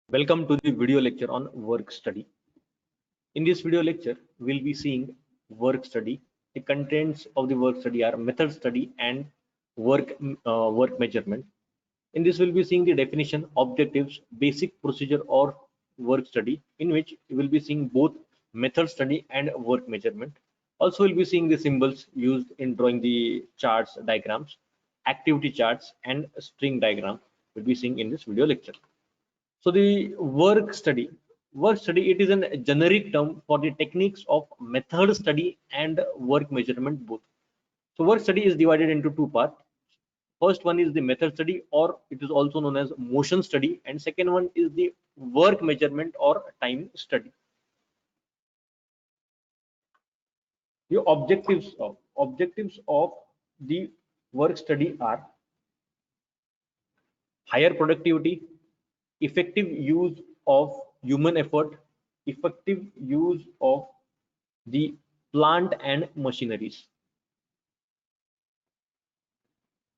Welcome to the video lecture on work study. In this video lecture, we'll be seeing work study. The contents of the work study are method study and work measurement. In this, we'll be seeing the definition, objectives, basic procedure or work study, in which we will be seeing both method study and work measurement. Also, we'll be seeing the symbols used in drawing the charts, diagrams, activity charts, and string diagram. We'll be seeing in this video lecture. So the work study, it is a generic term for the techniques of method study and work measurement both. So work study is divided into two parts. First one is the method study, or it is also known as motion study, and second one is the work measurement or time study. The objectives of the work study are higher productivity, effective use of human effort, effective use of the plant and machineries.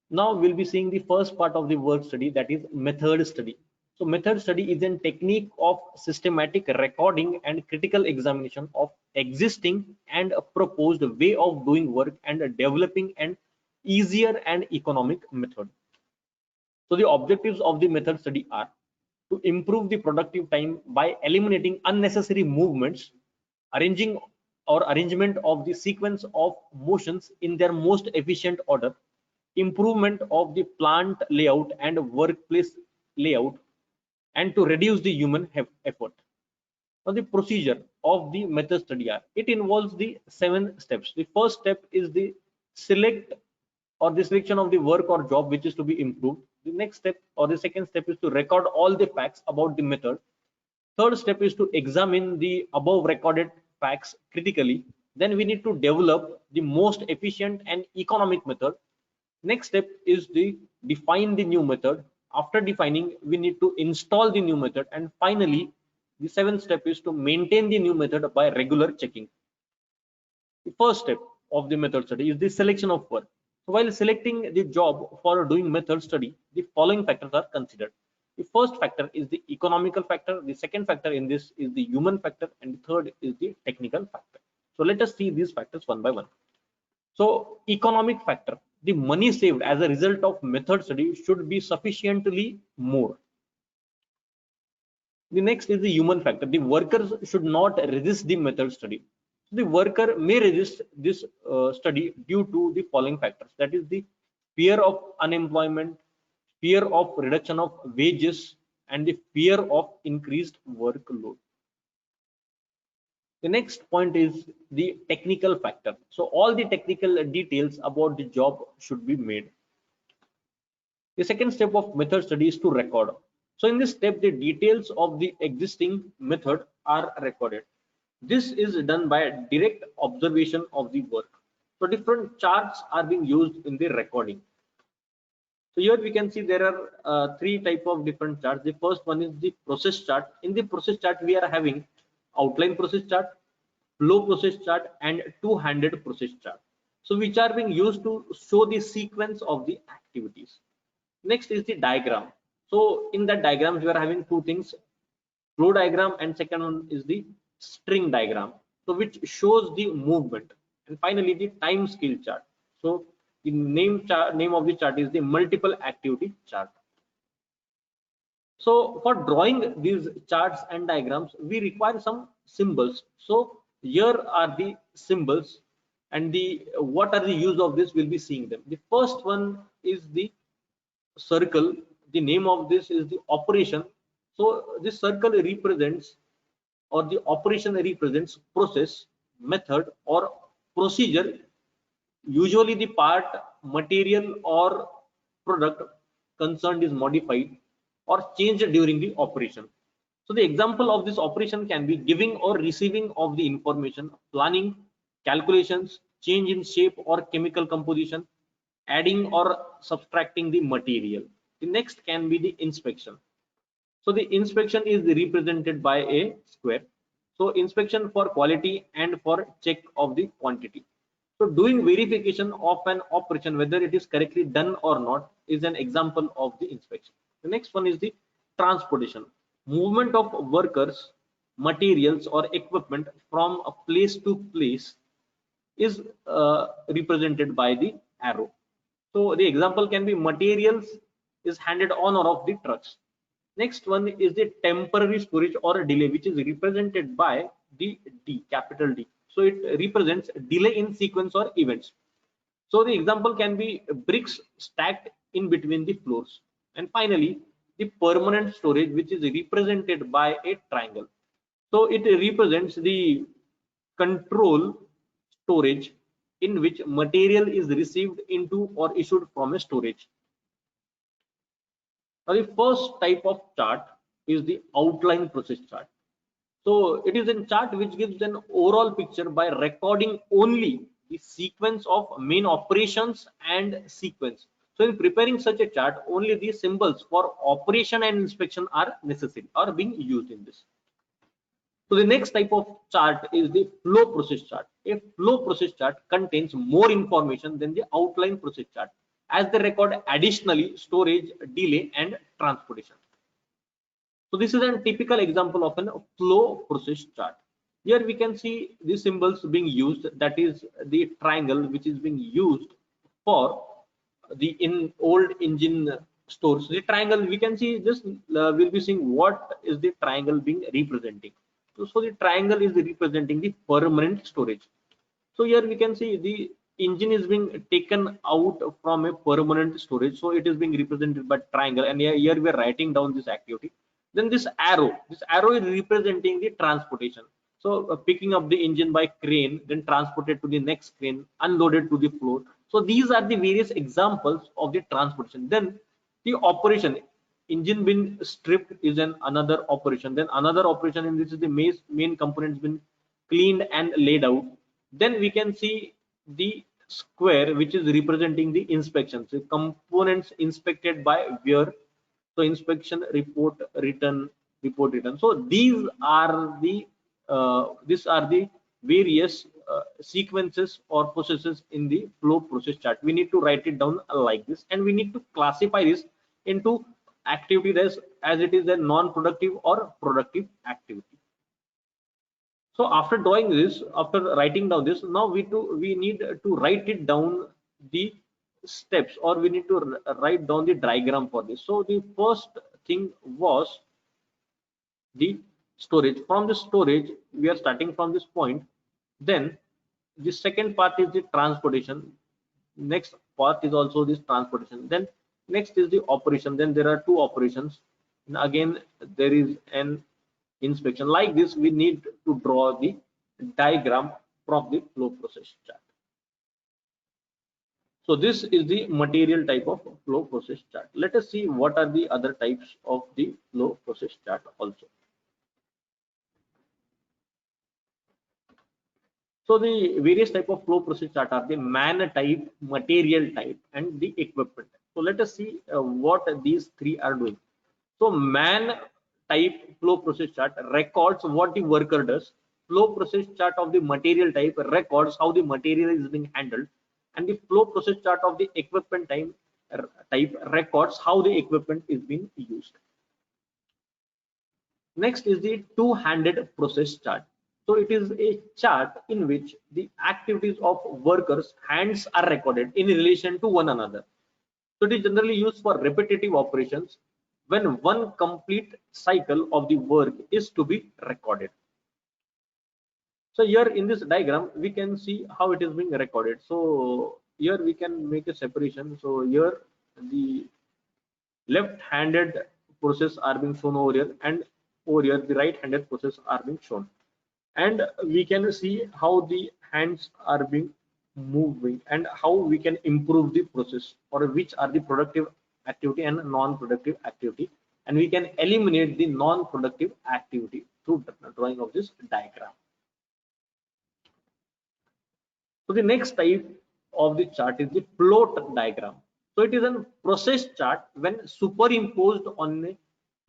Now we'll be seeing the first part of the work study, that is method study. So method study is a technique of systematic recording and critical examination of existing and a proposed way of doing work and developing an easier and economic method. So the objectives of the method study are to improve the productive time by eliminating unnecessary movements, arrangement of the sequence of motions in their most efficient order, improvement of the plant layout and workplace layout, and to reduce the human effort. Now the procedure of the method study are, it involves the 7 steps. The first step is the selection of the work or job which is to be improved. The next step, or the second step, is to record all the facts about the method. Third step is to examine the above recorded facts critically. Then we need to develop the most efficient and economic method. Next step is to define the new method. After defining, we need to install the new method, and finally the 7th step is to maintain the new method by regular checking. The first step of the method study is the selection of work. So while selecting the job for doing method study, the following factors are considered. The first factor is the economical factor, the second factor in this is the human factor, and the third is the technical factor. So let us see these factors one by one. So economic factor, the money saved as a result of method study should be sufficiently more. The next is the human factor, the workers should not resist the method study. The worker may resist this study due to the following factors, that is the fear of unemployment, fear of reduction of wages, and the fear of increased workload. The next point is the technical factor. So all the technical details about the job should be made. The second step of method study is to record. So in this step, the details of the existing method are recorded. This is done by direct observation of the work. So different charts are being used in the recording. So here we can see there are 3 types of different charts. The first one is the process chart. In the process chart, we are having outline process chart, flow process chart, and two-handed process chart. So which are being used to show the sequence of the activities. Next is the diagram. So in that diagrams, we are having 2 things, flow diagram, and second one is the string diagram, so which shows the movement. And finally the time scale chart. So the name of the chart is the multiple activity chart. So for drawing these charts and diagrams, we require some symbols. So here are the symbols, and the what are the use of this, we'll be seeing them. The first one is the circle. The name of this is the operation. So this circle represents, or the operation represents, process, method, or procedure. Usually the part, material, or product concerned is modified or changed during the operation. So the example of this operation can be giving or receiving of the information, planning, calculations, change in shape or chemical composition, adding or subtracting the material. The next can be the inspection. So the inspection is represented by a square. So inspection for quality and for check of the quantity. So doing verification of an operation, whether it is correctly done or not, is an example of the inspection. The next one is the transportation. movement of workers, materials or equipment from a place to place is represented by the arrow. So the example can be materials is handed on or off the trucks. Next one is the temporary storage or delay, which is represented by the D, capital D. So it represents delay in sequence or events. So the example can be bricks stacked in between the floors. And finally, the permanent storage, which is represented by a triangle. So it represents the control storage in which material is received into or issued from a storage. Now the first type of chart is the outline process chart. So it is a chart which gives an overall picture by recording only the sequence of main operations and sequence. So in preparing such a chart, only the symbols for operation and inspection are necessary or being used in this. So the next type of chart is the flow process chart. A flow process chart contains more information than the outline process chart, as they record additionally storage, delay, and transportation. So this is a typical example of a flow process chart. Here we can see the symbols being used, that is the triangle which is being used for the in old engine stores. The triangle we can see this, we'll be seeing what is the triangle being representing. So the triangle is representing the permanent storage. So here we can see the engine is being taken out from a permanent storage. So it is being represented by triangle, and here we are writing down this activity. Then this arrow is representing the transportation. So picking up the engine by crane, then transported to the next crane, unloaded to the floor. So these are the various examples of the transportation. Then the operation, engine been stripped is another operation. Then another operation, and this is the main components been cleaned and laid out. Then we can see the square, which is representing the inspection. So components inspected by wear. So inspection report return, report return. So these are the various sequences or processes in the flow process chart. We need to write it down like this, and we need to classify this into activity as it is a non-productive or productive activity. So after doing this, after writing down this, now we need to write it down the steps, or we need to write down the diagram for this. So the first thing was the storage. From the storage, we are starting from this point. Then the second part is the transportation. Next part is also this transportation. Then next is the operation. Then there are two operations, and again there is an inspection. Like this, we need to draw the diagram from the flow process chart. So this is the material type of flow process chart. Let us see what are the other types of the flow process chart also. So the various type of flow process chart are the man type, material type, and the equipment. So let us see what these three are doing. So man type flow process chart records what the worker does. Flow process chart of the material type records how the material is being handled, and the flow process chart of the equipment type records how the equipment is being used. Next is the two-handed process chart. So it is a chart in which the activities of workers' hands are recorded in relation to one another. So it is generally used for repetitive operations when one complete cycle of the work is to be recorded. So here in this diagram, we can see how it is being recorded. So here we can make a separation. So here the left-handed process are being shown over here, and over here the right-handed process are being shown. And we can see how the hands are being moving and how we can improve the process, or which are the productive activity and non-productive activity, and we can eliminate the non-productive activity through drawing of this diagram. So the next type of the chart is the float diagram. So it is a process chart when superimposed on a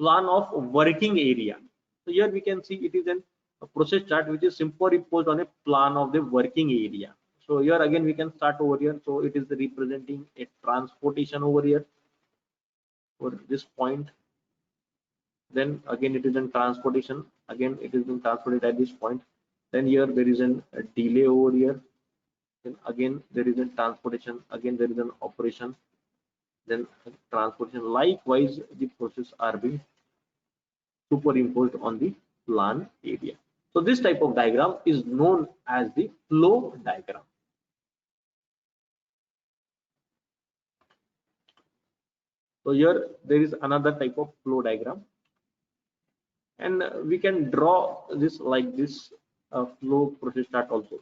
plan of working area. So here we can see it is a process chart which is superimposed on a plan of the working area. So here again we can start over here. So it is representing a transportation over here, or this point. Then again it is in transportation, again it is being transported at this point. Then here there is a delay over here. Then again there is a transportation, again there is an operation, then transportation. Likewise the process are being superimposed on the plan area. So this type of diagram is known as the flow diagram. So here there is another type of flow diagram, and we can draw this like this flow process chart also.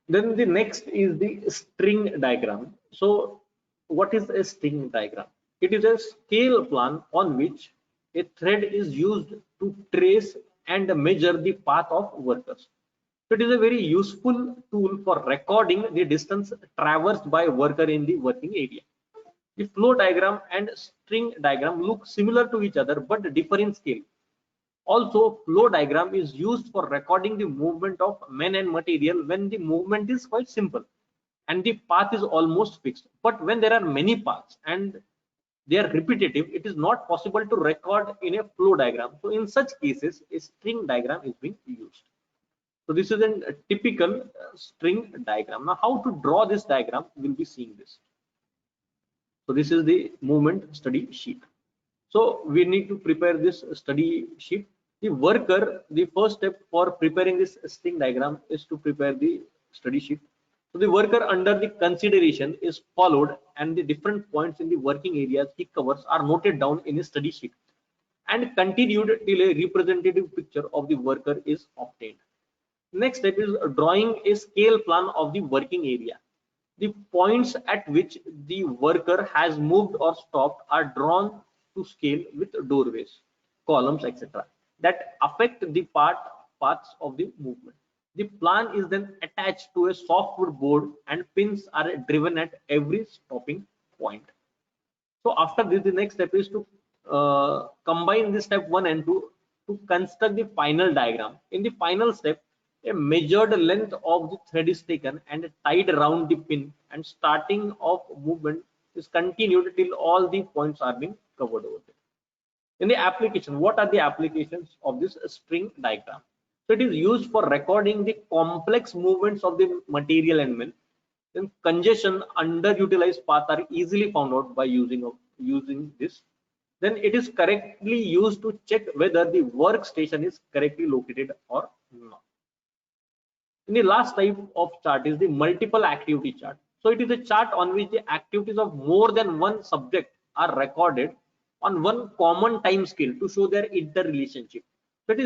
Then the next is the string diagram. So what is a string diagram? It is a scale plan on which a thread is used to trace and measure the path of workers. So it is a very useful tool for recording the distance traversed by a worker in the working area. The flow diagram and string diagram look similar to each other but differ in scale. Also, flow diagram is used for recording the movement of men and material when the movement is quite simple and the path is almost fixed. But when there are many paths and they are repetitive, it is not possible to record in a flow diagram. So in such cases, a string diagram is being used. So this is a typical string diagram. Now, how to draw this diagram? We'll be seeing this. So this is the movement study sheet. So we need to prepare this study sheet. The worker, the first step for preparing this string diagram is to prepare the study sheet. So the worker under the consideration is followed, and the different points in the working areas he covers are noted down in a study sheet and continued till a representative picture of the worker is obtained. Next step is drawing a scale plan of the working area. The points at which the worker has moved or stopped are drawn to scale with doorways, columns, etc. that affect the paths of the movement. The plan is then attached to a softwood board and pins are driven at every stopping point. So after this, the next step is to combine this step 1 and 2 to construct the final diagram. In the final step, a measured length of the thread is taken and tied around the pin, and starting of movement is continued till all the points are being covered over there. In the application, what are the applications of this string diagram? So it is used for recording the complex movements of the material and men. Then congestion, underutilized paths are easily found out by using this. Then it is correctly used to check whether the workstation is correctly located or not. And the last type of chart is the multiple activity chart. So it is a chart on which the activities of more than one subject are recorded on one common time scale to show their interrelationship. So it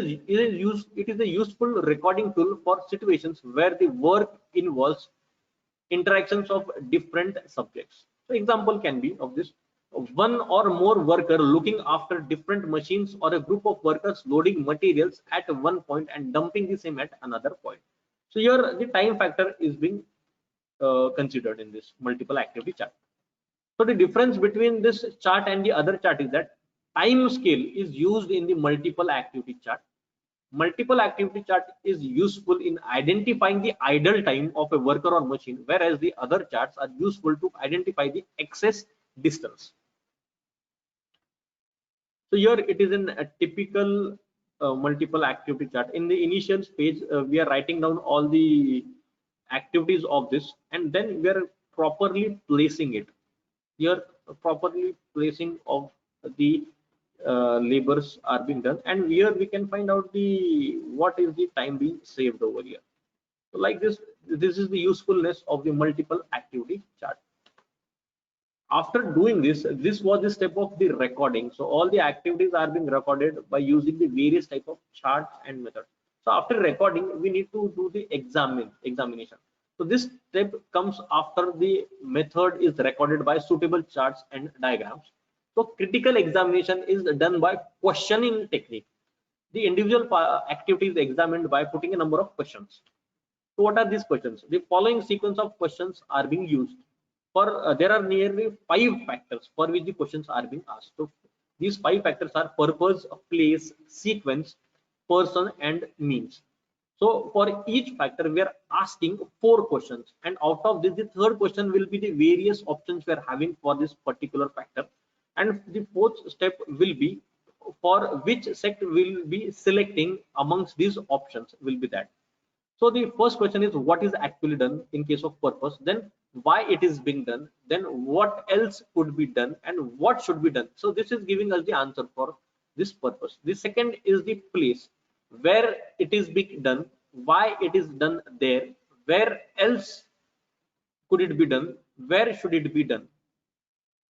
is a useful recording tool for situations where the work involves interactions of different subjects. So example can be of this: one or more worker looking after different machines, or a group of workers loading materials at one point and dumping the same at another point. So here the time factor is being considered in this multiple activity chart. So the difference between this chart and the other chart is that time scale is used in the multiple activity chart. Multiple activity chart is useful in identifying the idle time of a worker or machine, whereas the other charts are useful to identify the excess distance. So here it is in a typical multiple activity chart. In the initial page, we are writing down all the activities of this, and then we are properly placing it. Here, properly placing of the labors are being done, and here we can find out the what is the time being saved over here. So like this is the usefulness of the multiple activity chart. After doing this was the step of the recording. So all the activities are being recorded by using the various type of charts and methods. So after recording, we need to do the examination. So this step comes after the method is recorded by suitable charts and diagrams. So critical examination is done by questioning technique. The individual activity is examined by putting a number of questions. So what are these questions? The following sequence of questions are being used. There are nearly 5 factors for which the questions are being asked. So these 5 factors are purpose, place, sequence, person, and means. So for each factor, we are asking 4 questions, and out of this, the third question will be the various options we are having for this particular factor, and the fourth step will be for which sect will be selecting amongst these options will be that. So the first question is what is actually done in case of purpose, then why it is being done, then what else could be done, and what should be done. So this is giving us the answer for this purpose. The second is the place where it is being done, why it is done there, where else could it be done, where should it be done.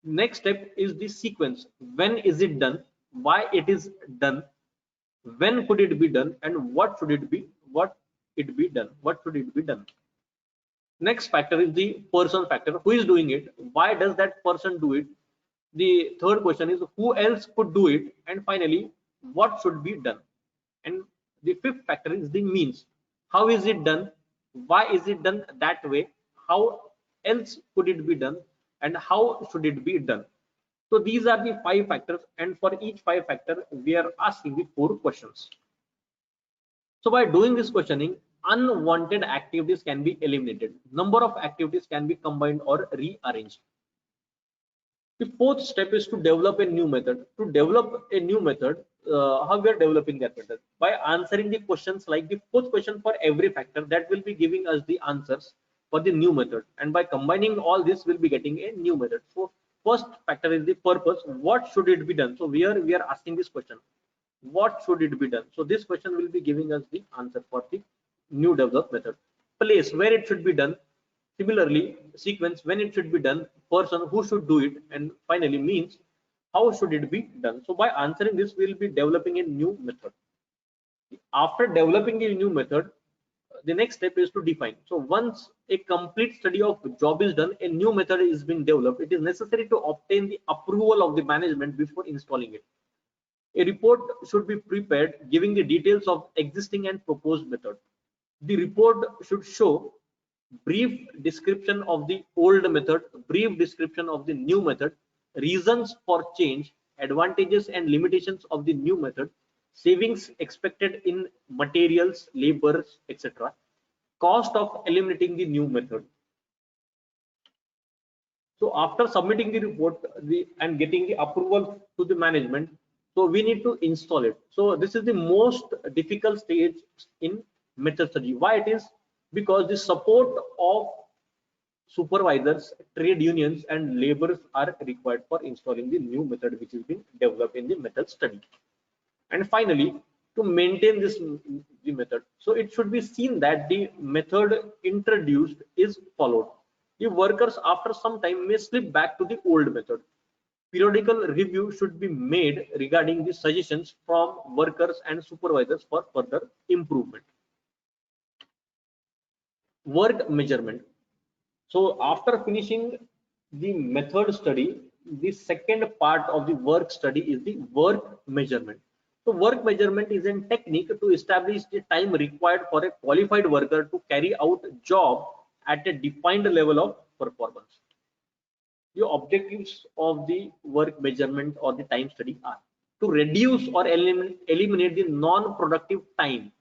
Next step is the sequence, when is it done, why it is done, when could it be done, and what should it be, what should it be done. Next factor is the person factor, who is doing it, why does that person do it. The third question is who else could do it, and finally what should be done. And the fifth factor is the means, how is it done, why is it done that way, how else could it be done, and how should it be done. So these are the five factors, and for each five factor we are asking the four questions. So by doing this questioning, unwanted activities can be eliminated. Number of activities can be combined or rearranged. The fourth step is to develop a new method. To develop a new method, how we are developing that method? By answering the questions like the fourth question for every factor, that will be giving us the answers for the new method. And by combining all this, we'll be getting a new method. So first factor is the purpose. What should it be done? So here we are asking this question. What should it be done? So this question will be giving us the answer for the new developed method. Place, where it should be done. Similarly, sequence, when it should be done, person, who should do it, and finally means, how should it be done. So by answering this, we will be developing a new method. After developing a new method, the next step is to define. So once a complete study of job is done, a new method is being developed, it is necessary to obtain the approval of the management before installing it. A report should be prepared giving the details of existing and proposed method. The report should show brief description of the old method, brief description of the new method, reasons for change, advantages and limitations of the new method, savings expected in materials, labors, etc., cost of eliminating the new method. So after submitting the report and getting the approval to the management, so we need to install it. So this is the most difficult stage in method study. Why it is? Because the support of supervisors, trade unions and laborers are required for installing the new method which is being developed in the method study. And finally, to maintain this the method, so it should be seen that the method introduced is followed. The workers after some time may slip back to the old method. Periodical review should be made regarding the suggestions from workers and supervisors for further improvement. Work measurement. So after finishing the method study, the second part of the work study is the work measurement. So work measurement is a technique to establish the time required for a qualified worker to carry out job at a defined level of performance. The objectives of the work measurement or the time study are to reduce or eliminate the non-productive time,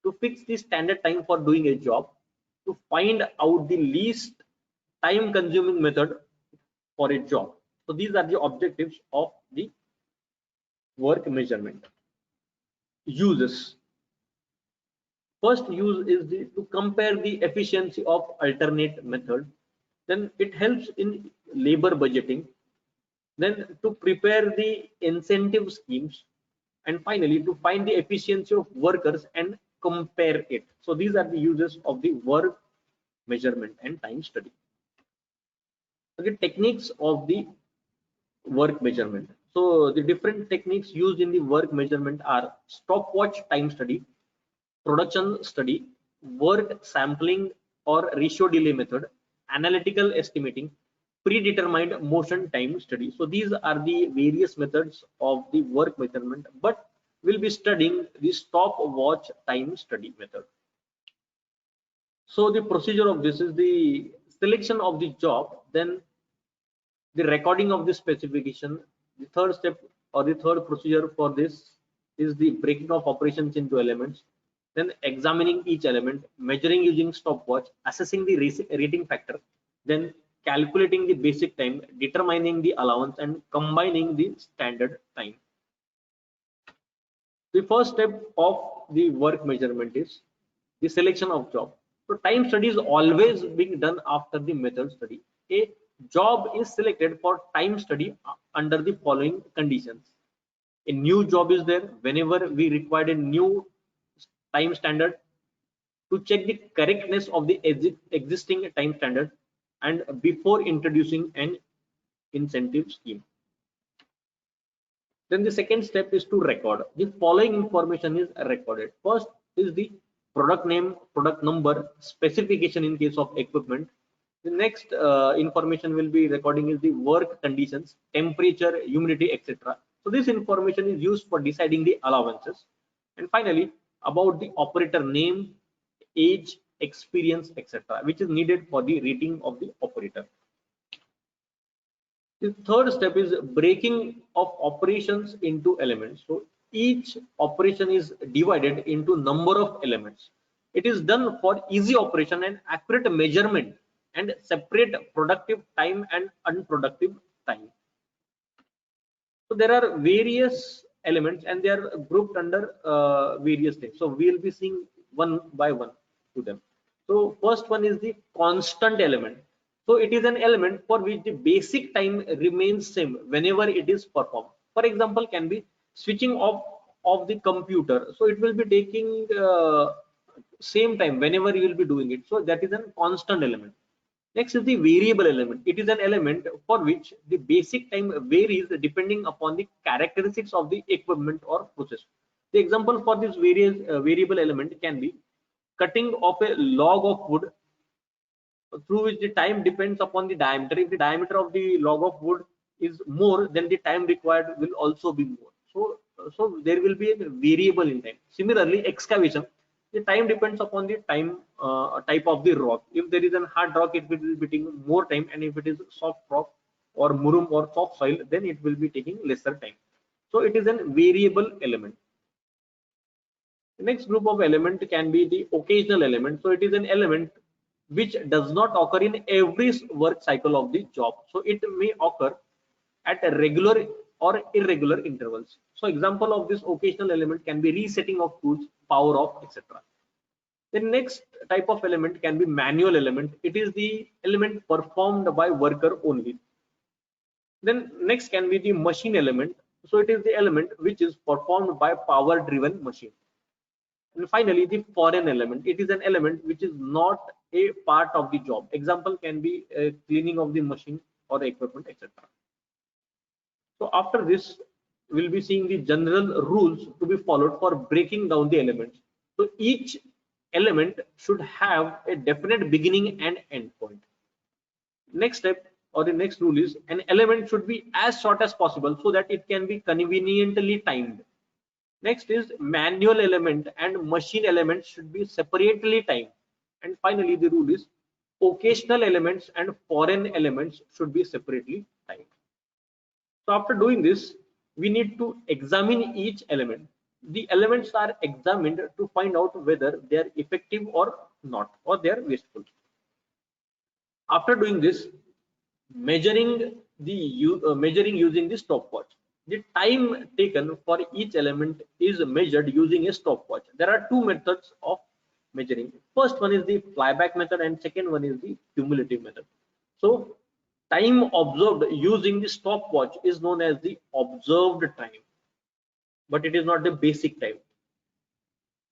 to fix the standard time for doing a job, to find out the least time consuming method for a job. So these are the objectives of the work measurement. Uses. First use is to compare the efficiency of alternate method. Then it helps in labor budgeting. Then to prepare the incentive schemes. And finally to find the efficiency of workers and compare it. So these are the uses of the work measurement and time study. Okay, techniques of the work measurement. So the different techniques used in the work measurement are stopwatch time study, production study, work sampling or ratio delay method, analytical estimating, predetermined motion time study. So these are the various methods of the work measurement, but we'll be studying the stopwatch time study method. So the procedure of this is the selection of the job, then the recording of the specification. The third step or the third procedure for this is the breaking of operations into elements, then examining each element, measuring using stopwatch, assessing the rating factor, then calculating the basic time, determining the allowance, and combining the standard time. The first step of the work measurement is the selection of job. So time study is always being done after the method study. A job is selected for time study under the following conditions. A new job is there whenever we require a new time standard, to check the correctness of the existing time standard, and before introducing an incentive scheme. Then the second step is to record. The following information is recorded. First is the product name, product number, specification in case of equipment. The next information will be recording is the work conditions, temperature, humidity, etc. So this information is used for deciding the allowances. And finally, about the operator name, age, experience, etc., which is needed for the rating of the operator. The third step is breaking of operations into elements. So each operation is divided into number of elements. It is done for easy operation and accurate measurement, and separate productive time and unproductive time. So there are various elements and they are grouped under various things. So we will be seeing one by one to them. So first one is the constant element. So it is an element for which the basic time remains same whenever it is performed. For example, can be switching off of the computer. So it will be taking same time whenever you will be doing it. So that is a constant element. Next is the variable element. It is an element for which the basic time varies depending upon the characteristics of the equipment or process. The example for this various variable element can be cutting of a log of wood, through which the time depends upon the diameter. If the diameter of the log of wood is more, then the time required will also be more. So there will be a variable in time. Similarly, excavation, the time depends upon the time type of the rock. If there is a hard rock, it will be taking more time, and if it is soft rock or murum or soft soil, then it will be taking lesser time. So it is a variable element. The next group of element can be the occasional element. So it is an element which does not occur in every work cycle of the job. So it may occur at a regular or irregular intervals. So example of this occasional element can be resetting of tools, power off, etc. The next type of element can be manual element. It is the element performed by worker only. Then next can be the machine element. So it is the element which is performed by power driven machine. And finally, the foreign element. It is an element which is not a part of the job. Example can be cleaning of the machine or equipment, etc. So after this, we'll be seeing the general rules to be followed for breaking down the elements. So each element should have a definite beginning and end point. Next step or the next rule is an element should be as short as possible so that it can be conveniently timed. Next is manual element and machine elements should be separately timed. And finally, the rule is occasional elements and foreign elements should be separately timed. So after doing this, we need to examine each element. The elements are examined to find out whether they are effective or not, or they are wasteful. After doing this, measuring using the stopwatch. The time taken for each element is measured using a stopwatch. There are two methods of measuring. First one is the flyback method and second one is the cumulative method. So time observed using the stopwatch is known as the observed time, but it is not the basic time.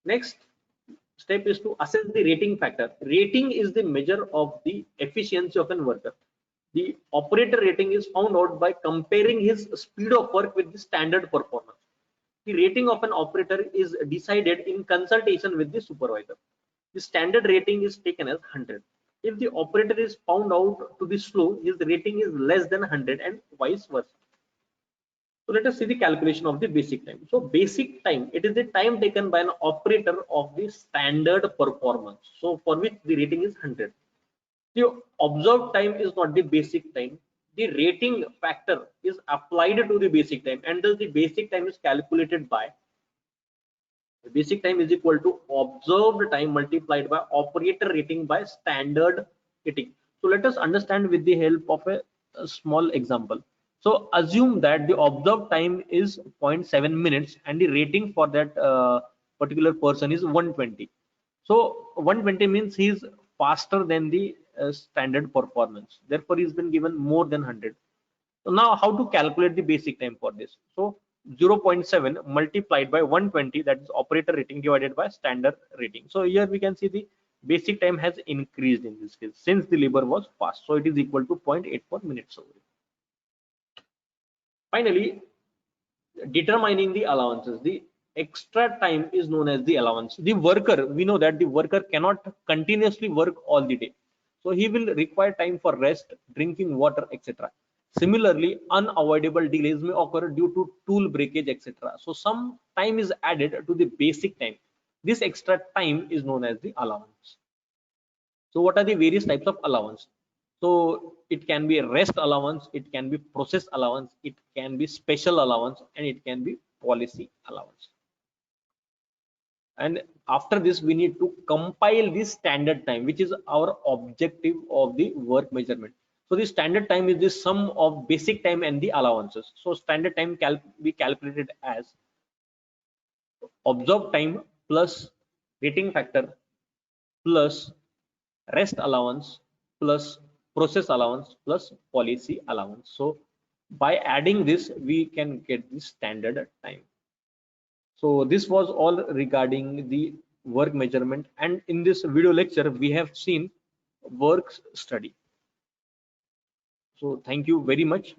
Next step is to assess the rating factor. Rating is the measure of the efficiency of an worker. The operator rating is found out by comparing his speed of work with the standard performance. The rating of an operator is decided in consultation with the supervisor. The standard rating is taken as 100. If the operator is found out to be slow, his rating is less than 100 and vice versa. So let us see the calculation of the basic time. So basic time, it is the time taken by an operator of the standard performance. So for which the rating is 100. The observed time is not the basic time. The rating factor is applied to the basic time, and thus the basic time is calculated by the basic time is equal to observed time multiplied by operator rating by standard rating. So let us understand with the help of a small example. So assume that the observed time is 0.7 minutes and the rating for that particular person is 120. So 120 means he is faster than the standard performance. Therefore, he's been given more than 100. So now how to calculate the basic time for this? So 0.7 multiplied by 120, that is operator rating, divided by standard rating. So here we can see the basic time has increased in this case since the labor was fast. So it is equal to 0.84 minutes over. Finally, determining the allowances. The extra time is known as the allowance. The worker, we know that the worker cannot continuously work all the day. So he will require time for rest, drinking water, etc. Similarly, unavoidable delays may occur due to tool breakage, etc. So some time is added to the basic time. This extra time is known as the allowance. So what are the various types of allowance? So it can be rest allowance, it can be process allowance, it can be special allowance, and it can be policy allowance. And after this, we need to compile the standard time, which is our objective of the work measurement. So the standard time is the sum of basic time and the allowances. So standard time can be calculated as observed time plus rating factor plus rest allowance plus process allowance plus policy allowance. So by adding this, we can get the standard time. So this was all regarding the work measurement, and in this video lecture we have seen work study. So thank you very much.